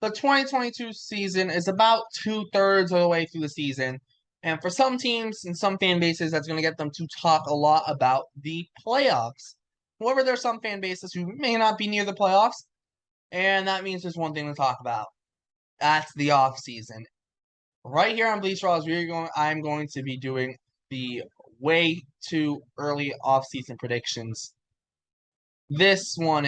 The 2022 season is about 2/3 of the way through the season. And for some teams and some fan bases, that's going to get them to talk a lot about the playoffs. However, there are some fan bases who may not be near the playoffs, and that means there's one thing to talk about. That's the offseason. Right here on Bleacher Brawls, I'm going to be doing the way too early offseason predictions. This one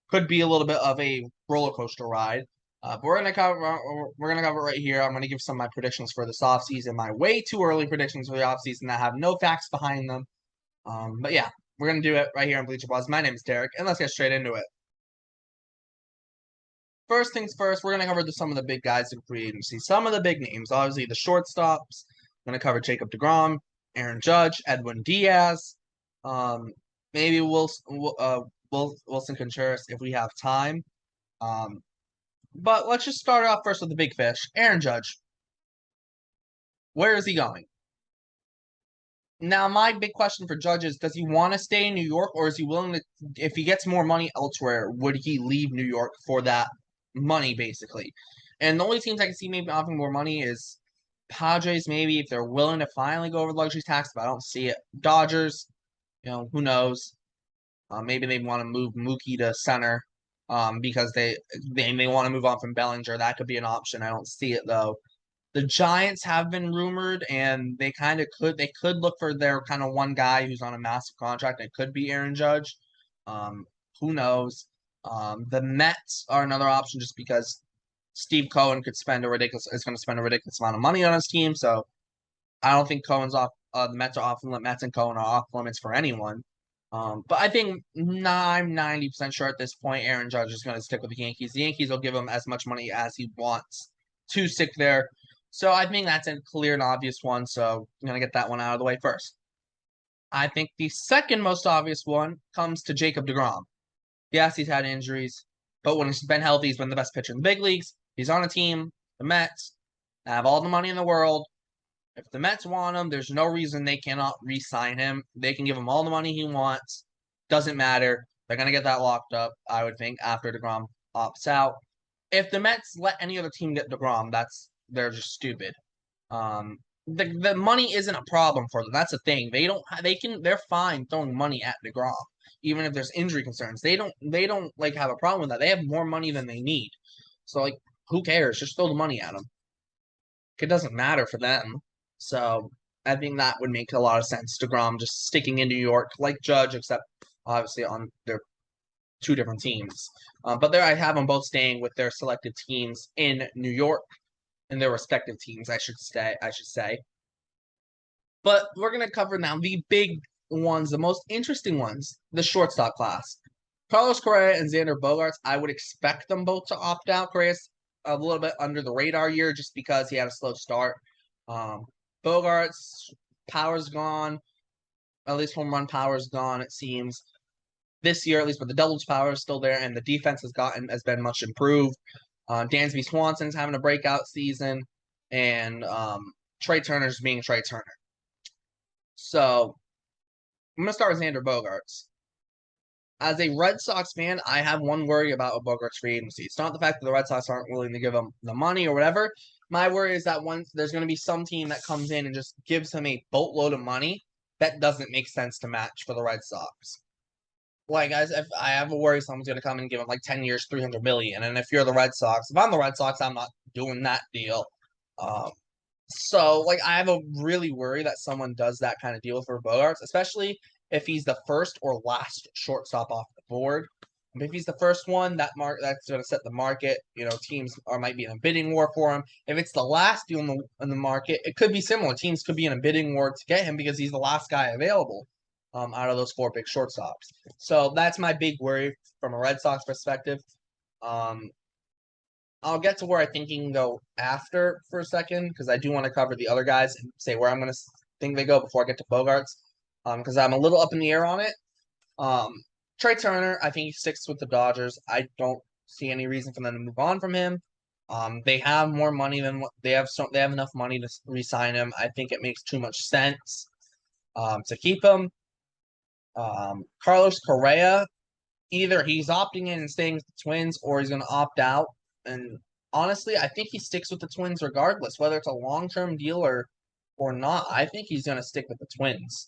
could be a little bit of a roller coaster ride. But we're gonna cover it right here. I'm gonna give some of my predictions for this offseason, my way too early predictions for the offseason that have no facts behind them. But yeah, we're gonna do it right here on Bleacher Brawls. My name is Derrik, and let's get straight into it. First things first, we're gonna cover some of the big guys in free agency, some of the big names. Obviously, the shortstops. I'm gonna cover Jacob deGrom, Aaron Judge, Edwin Diaz, maybe Wilson Contreras if we have time. But let's just start off first with the big fish, Aaron Judge. Where is he going? Now, my big question for Judge is, does he want to stay in New York, or is he willing to, if he gets more money elsewhere, would he leave New York for that money, basically? And the only teams I can see maybe offering more money is Padres, maybe, if they're willing to finally go over the luxury tax, but I don't see it. Dodgers, who knows? Maybe they want to move Mookie to center because they may want to move on from Bellinger. That could be an option. I don't see it, though. The Giants have been rumored, and they could look for their kind of one guy who's on a massive contract. It could be Aaron Judge. Who knows? The Mets are another option just because Steve Cohen is going to spend a ridiculous amount of money on his team. So I don't think Cohen's off. The Mets are off limits. Mets and Cohen are off limits for anyone. But I think I'm 90% sure at this point Aaron Judge is going to stick with the Yankees. The Yankees will give him as much money as he wants to stick there. So I think that's a clear and obvious one. So I'm going to get that one out of the way first. I think the second most obvious one comes to Jacob deGrom. Yes, he's had injuries, but when he's been healthy, he's been the best pitcher in the big leagues. He's on a team, the Mets, have all the money in the world. If the Mets want him, there's no reason they cannot re-sign him. They can give him all the money he wants. Doesn't matter. They're going to get that locked up, I would think, after deGrom opts out. If the Mets let any other team get deGrom, they're just stupid. The money isn't a problem for them. That's the thing. They're fine throwing money at deGrom, even if there's injury concerns. They don't like have a problem with that. They have more money than they need. So like, who cares? Just throw the money at them. It doesn't matter for them. So I think that would make a lot of sense. deGrom just sticking in New York like Judge, except obviously on their two different teams. But there I have them both staying with their selected teams in New York, in their respective teams, I should say. But we're gonna cover now the big ones, the most interesting ones, the shortstop class. Carlos Correa and Xander Borgaerts, I would expect them both to opt out. Correa's a little bit under the radar year just because he had a slow start. Borgaerts, power's gone. At least home run power's gone, it seems. This year, at least, but the doubles power is still there, and the defense has been much improved. Dansby Swanson's having a breakout season, and Trey Turner's being Trey Turner. So I'm gonna start with Xander Borgaerts. As a Red Sox fan, I have one worry about Borgaerts free agency. It's not the fact that the Red Sox aren't willing to give him the money or whatever. My worry is that once there's going to be some team that comes in and just gives him a boatload of money, that doesn't make sense to match for the Red Sox. Like, guys, if I have a worry someone's going to come and give him like 10 years, $300 million. And if you're the Red Sox, if I'm the Red Sox, I'm not doing that deal. So, like, I have a really worry that someone does that kind of deal for Borgaerts, especially if he's the first or last shortstop off the board. If he's the first one, that's going to set the market. Teams might be in a bidding war for him. If it's the last deal in the market, it could be similar. Teams could be in a bidding war to get him because he's the last guy available out of those four big shortstops. So that's my big worry from a Red Sox perspective. I'll get to where I think he can go after for a second because I do want to cover the other guys and say where I'm going to think they go before I get to Borgaerts because I'm a little up in the air on it. Trey Turner, I think he sticks with the Dodgers. I don't see any reason for them to move on from him. They have more money than what they have. They have enough money to re-sign him. I think it makes too much sense to keep him. Carlos Correa, either he's opting in and staying with the Twins or he's going to opt out And honestly, I think he sticks with the Twins regardless, whether it's a long-term deal or not. I think he's going to stick with the Twins.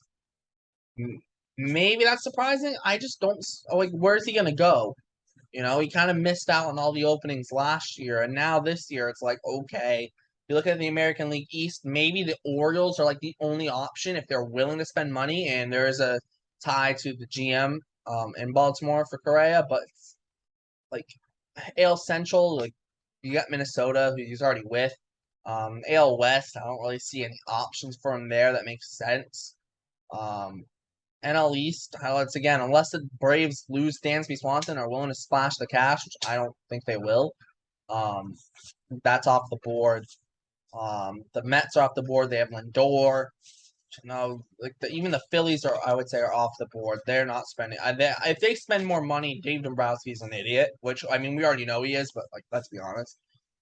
Maybe that's surprising. I just don't like where's he going to go? You know, he kind of missed out on all the openings last year, and now this year it's like, okay, you look at the American League East, maybe the Orioles are like the only option if they're willing to spend money, and there is a tie to the GM in Baltimore for Correa, but like AL Central, like you got Minnesota, who he's already with. AL West, I don't really see any options for him there that makes sense. NL East, highlights again, unless the Braves lose Dansby Swanson are willing to splash the cash, which I don't think they will. That's off the board. The Mets are off the board. They have Lindor. No, like even the Phillies are, I would say, are off the board. They're not spending. If they spend more money, Dave Dombrowski's an idiot. Which I mean, we already know he is, but like, let's be honest.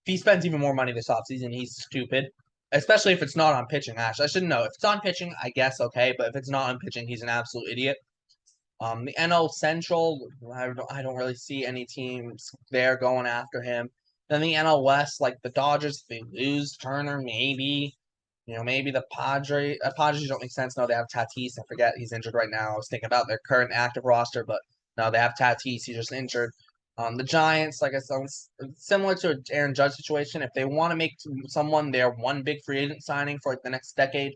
If he spends even more money this offseason, he's stupid. Especially if it's not on pitching. Ash, I shouldn't know. If it's on pitching, I guess okay. But if it's not on pitching, he's an absolute idiot. The NL Central, I don't really see any teams there going after him. Then the NL West, like the Dodgers, if they lose Turner, maybe. You know, maybe the Padres don't make sense. No, they have Tatis. I forget he's injured right now. I was thinking about their current active roster, but no, they have Tatis. He's just injured. The Giants, like I said, similar to an Aaron Judge situation. If they want to make someone their one big free agent signing for like the next decade,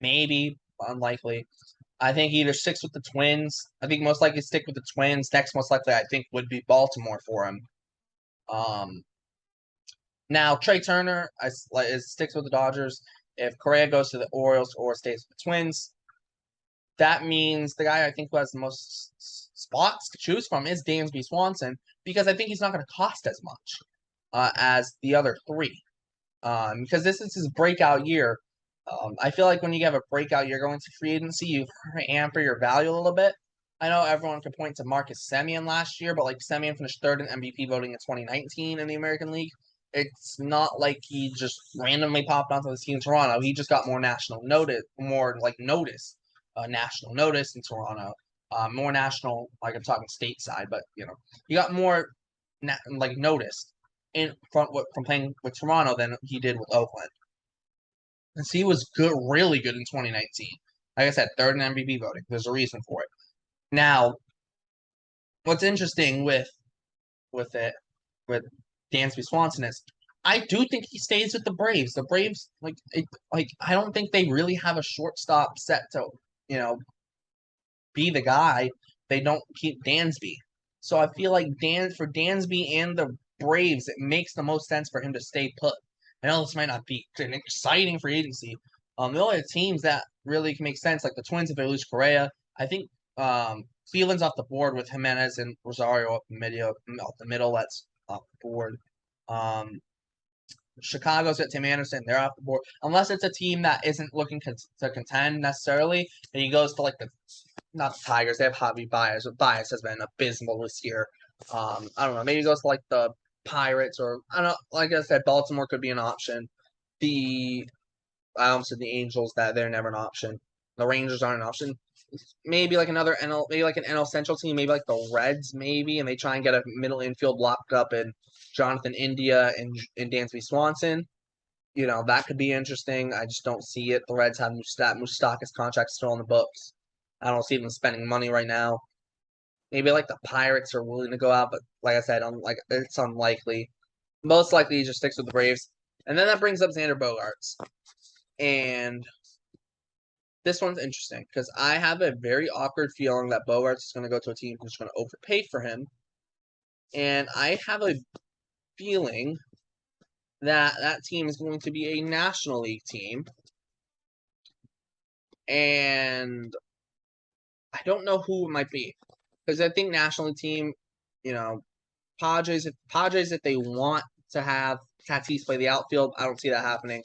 maybe, unlikely. I think he either sticks with the Twins. I think most likely stick with the Twins. Next, most likely, I think would be Baltimore for him. Now Trey Turner sticks with the Dodgers. If Correa goes to the Orioles or stays with the Twins, that means the guy I think who has the most spots to choose from is Dansby Swanson because I think he's not going to cost as much as the other three. Because this is his breakout year. I feel like when you have a breakout year going to free agency, you hamper your value a little bit. I know everyone can point to Marcus Semien last year, but like Semien finished third in MVP voting in 2019 in the American League. It's not like he just randomly popped onto the team in Toronto. He just got more national notice, national notice in Toronto. More national, like I'm talking stateside, but you know, he got more noticed in front from playing with Toronto than he did with Oakland. Because he was good, really good in 2019. Like I said, third in MVP voting. There's a reason for it. Now, what's interesting with Dansby Swanson is I do think he stays with the Braves. The Braves, I don't think they really have a shortstop set to, you know, be the guy. They don't keep Dansby. So I feel like for Dansby and the Braves, it makes the most sense for him to stay put. I know this might not be an exciting free agency. The only teams that really can make sense, like the Twins, if they lose Correa, I think Cleveland's off the board with Jimenez and Rosario up the middle. That's off the board. Chicago's got Tim Anderson. They're off the board. Unless it's a team that isn't looking to contend necessarily, and he goes to like not the Tigers. They have Javi Baez. But Baez has been abysmal this year. I don't know. Maybe he goes to like the Pirates or I don't know. Like I said, Baltimore could be an option. I almost said the Angels that they're never an option. The Rangers aren't an option. Maybe like another NL, maybe like an NL Central team, maybe like the Reds, maybe, and they try and get a middle infield locked up in Jonathan India and Dansby Swanson. You know, that could be interesting. I just don't see it. The Reds have Moustakas contract still on the books. I don't see them spending money right now. Maybe like the Pirates are willing to go out, but like I said, it's unlikely. Most likely he just sticks with the Braves. And then that brings up Xander Bogaerts. And this one's interesting because I have a very awkward feeling that Bogaerts is going to go to a team who's going to overpay for him. And I have a feeling that that team is going to be a National League team. And I don't know who it might be. Because I think National League team, you know, Padres, if they want to have Tatis play the outfield, I don't see that happening.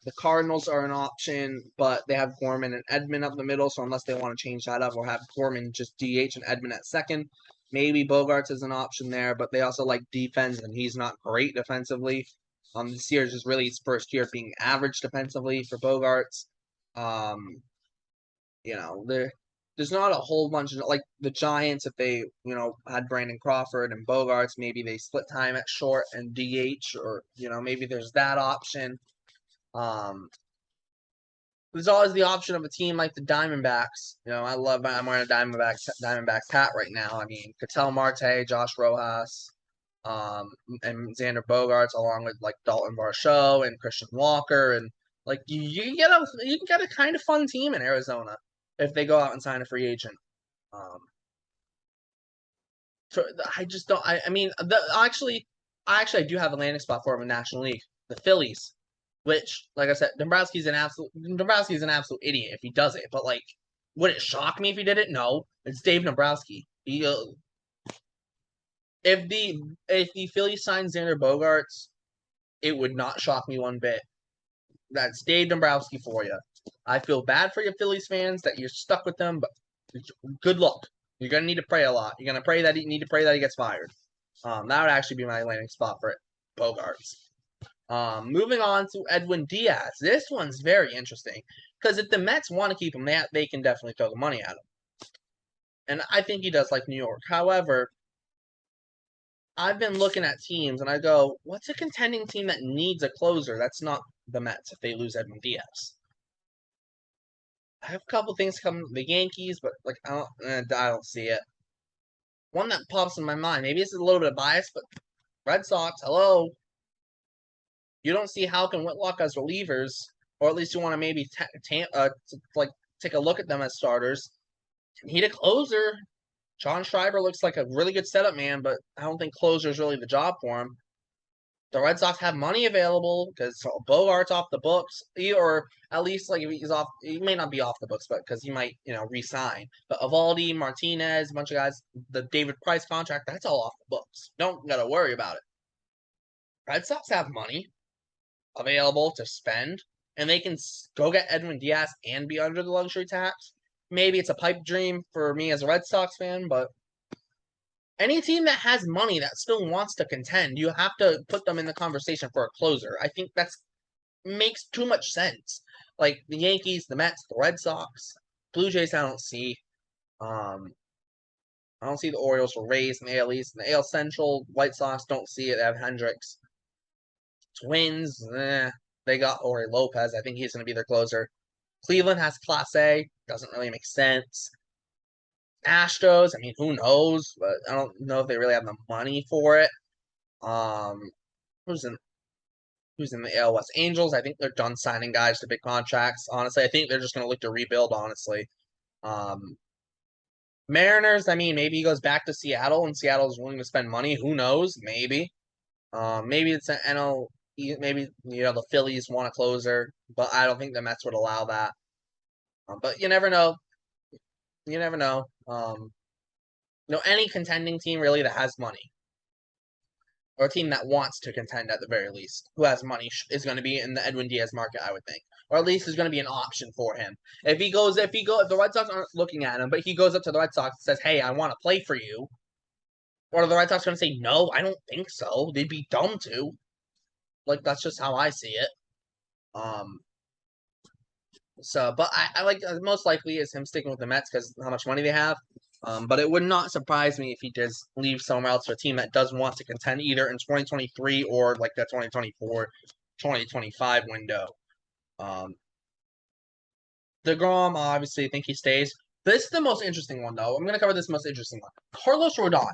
The Cardinals are an option, but they have Gorman and Edman up the middle, so unless they want to change that up or have Gorman just DH and Edman at second, maybe Bogaerts is an option there, but they also like defense, and he's not great defensively. This year is just really his first year being average defensively for Bogaerts. You know, there's not a whole bunch of like the Giants if they had Brandon Crawford and Borgaerts, maybe they split time at short and DH, or maybe there's that option. There's always the option of a team like the Diamondbacks. I'm wearing a Diamondbacks hat right now. I mean, Ketel Marte, Josh Rojas, and Xander Bogaerts, along with like Dalton Varsho and Christian Walker, and like you can get a kind of fun team in Arizona if they go out and sign a free agent. I just don't. I mean, actually, I do have a landing spot for him in National League, the Phillies, which, like I said, Dombrowski's an absolute idiot if he does it. But like, would it shock me if he did it? No, it's Dave Dombrowski. If the Phillies signed Xander Bogaerts, it would not shock me one bit. That's Dave Dombrowski for you. I feel bad for you Phillies fans that you're stuck with them, but good luck. You're gonna need to pray a lot. You're gonna pray that he gets fired. That would actually be my landing spot for Bogaerts. Moving on to Edwin Diaz. This one's very interesting because if the Mets want to keep him, they can definitely throw the money at him, and I think he does like New York. However, I've been looking at teams and I go, what's a contending team that needs a closer? That's not the Mets if they lose Edwin Diaz. I have a couple things coming. The Yankees, but like I don't see it. One that pops in my mind. Maybe it's a little bit of bias, but Red Sox. Hello. You don't see Halkin Whitlock as relievers, or at least you want to maybe take a look at them as starters. Need a closer. John Schreiber looks like a really good setup man, but I don't think closer is really the job for him. The Red Sox have money available because Bogaerts off the books, or at least like if he's off, he may not be off the books, but because he might resign. But Evaldi, Martinez, a bunch of guys, the David Price contract, that's all off the books. Don't gotta worry about it. Red Sox have money available to spend, and they can go get Edwin Diaz and be under the luxury tax. Maybe it's a pipe dream for me as a Red Sox fan, but any team that has money that still wants to contend, you have to put them in the conversation for a closer. I think that makes too much sense. Like the Yankees, the Mets, the Red Sox, Blue Jays, I don't see. I don't see the Orioles or Rays in the AL East. In the AL Central, White Sox, don't see it. They have Hendricks. Twins, they got Jorge Lopez. I think he's going to be their closer. Cleveland has Class A. Doesn't really make sense. Astros, I mean, who knows? But I don't know if they really have the money for it. Who's in the AL West? Angels, I think they're done signing guys to big contracts. Honestly, I think they're just going to look to rebuild, honestly. Mariners, I mean, maybe he goes back to Seattle and Seattle is willing to spend money. Who knows? Maybe. Maybe it's an NL. Maybe, the Phillies want a closer, but I don't think the Mets would allow that. But you never know. You never know. Any contending team really that has money, or a team that wants to contend at the very least, who has money, is going to be in the Edwin Diaz market, I would think, or at least is going to be an option for him. If the Red Sox aren't looking at him, but he goes up to the Red Sox and says, "Hey, I want to play for you," or are the Red Sox going to say, "No, I don't think so. They'd be dumb to." Like that's just how I see it. So, but I like most likely is him sticking with the Mets because how much money they have. But it would not surprise me if he does leave somewhere else for a team that does want to contend either in 2023 or like that 2024, 2025 window. deGrom, obviously, I think he stays. This is the most interesting one, though. I'm going to cover this most interesting one. Carlos Rodon.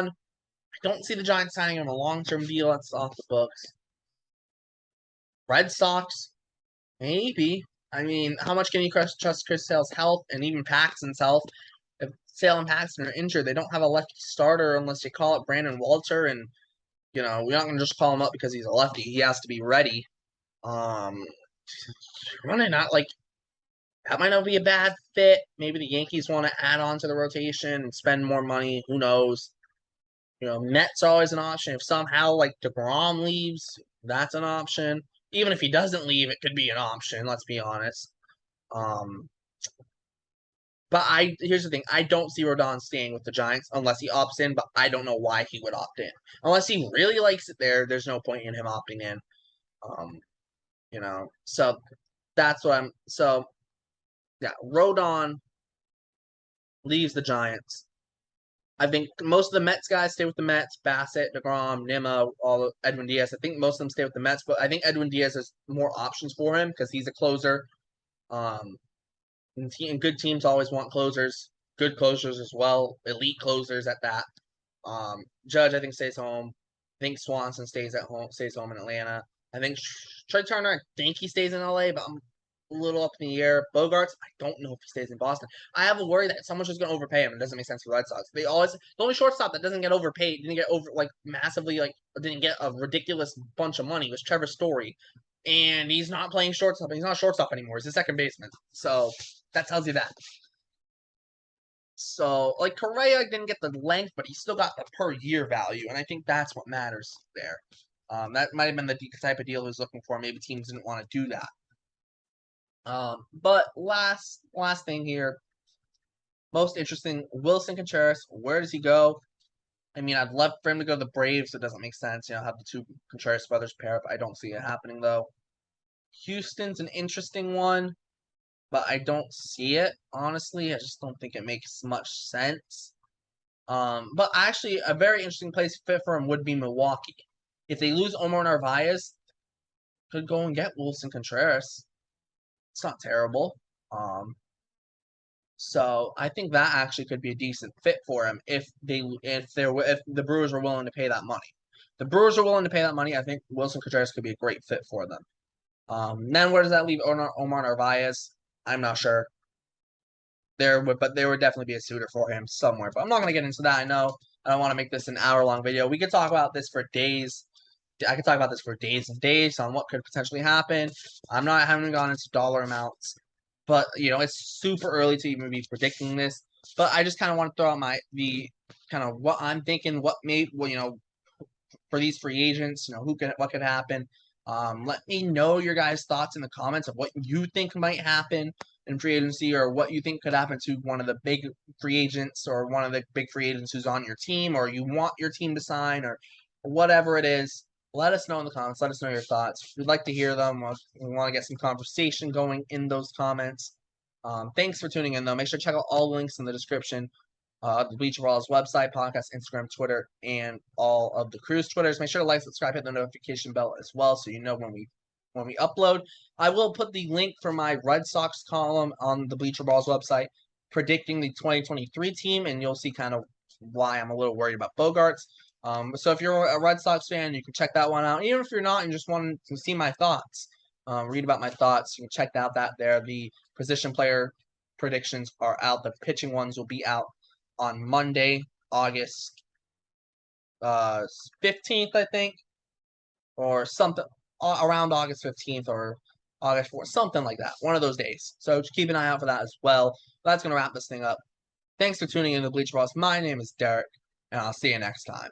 I don't see the Giants signing him a long-term deal. That's off the books. Red Sox, maybe. I mean, how much can you trust Chris Sale's health and even Paxton's health? If Sale and Paxton are injured, they don't have a lefty starter unless you call it Brandon Walter. And, we're not going to just call him up because he's a lefty. He has to be ready. Running out, like, that might not be a bad fit. Maybe the Yankees want to add on to the rotation and spend more money. Who knows? Mets are always an option. If somehow, like, deGrom leaves, that's an option. Even if he doesn't leave, it could be an option. Let's be honest. But here's the thing. I don't see Rodon staying with the Giants unless he opts in, but I don't know why he would opt in. Unless he really likes it there, there's no point in him opting in. So that's what so yeah, Rodon leaves the Giants. I think most of the Mets guys stay with the Mets. Bassett, deGrom, Nimmo, all Edwin Diaz. I think most of them stay with the Mets, but I think Edwin Diaz has more options for him because he's a closer. And good teams always want closers, good closers as well, elite closers at that. Judge, I think, stays home. I think Swanson stays home in Atlanta. I think Trey Turner, I think he stays in LA, but I'm a little up in the air. Borgaerts, I don't know if he stays in Boston. I have a worry that someone's just going to overpay him. It doesn't make sense for the Red Sox. The only shortstop that doesn't get overpaid, didn't get massively, didn't get a ridiculous bunch of money was Trevor Story. And he's not playing shortstop. He's not shortstop anymore. He's a second baseman. So that tells you that. So, Correa didn't get the length, but he still got the per year value, and I think that's what matters there. That might have been the type of deal he was looking for. Maybe teams didn't want to do that. But last thing here, most interesting, Willson Contreras. Where does he go? I mean, I'd love for him to go to the Braves. It doesn't make sense, have the two Contreras brothers pair up. I don't see it happening though. Houston's an interesting one, but I don't see it, honestly. I just don't think it makes much sense. But actually, a very interesting place fit for him would be Milwaukee. If they lose Omar Narvaez, could go and get Willson Contreras. It's not terrible. So I think that actually could be a decent fit for him if the Brewers were willing to pay that money. The Brewers are willing to pay that money. I think Willson Contreras could be a great fit for them. Then where does that leave Omar Narvaez? I'm not sure. But there would definitely be a suitor for him somewhere. But I'm not going to get into that. I know I don't want to make this an hour-long video. We could talk about this for days. I could talk about this for days and days on what could potentially happen. I haven't gone into dollar amounts, but it's super early to even be predicting this. But I just kind of want to throw out what I'm thinking, what for these free agents, what could happen. Let me know your guys' thoughts in the comments of what you think might happen in free agency, or what you think could happen to one of the big free agents, or one of the big free agents who's on your team, or you want your team to sign, or whatever it is. Let us know in the comments. Let us know your thoughts. We'd like to hear them. We want to get some conversation going in those comments. Thanks for tuning in, though. Make sure to check out all the links in the description. The Bleacher Brawls website, podcast, Instagram, Twitter, and all of the crew's Twitters. Make sure to like, subscribe, hit the notification bell as well, so you know when we upload. I will put the link for my Red Sox column on the Bleacher Brawls website, predicting the 2023 team, and you'll see kind of why I'm a little worried about Borgaerts. So if you're a Red Sox fan, you can check that one out. Even if you're not and just want to see my thoughts, read about my thoughts, you can check out that there. The position player predictions are out. The pitching ones will be out on Monday, August 15th, I think, or something around August 15th or August 4th, something like that. One of those days. So just keep an eye out for that as well. That's going to wrap this thing up. Thanks for tuning in to Bleacher Brawls. My name is Derrik, and I'll see you next time.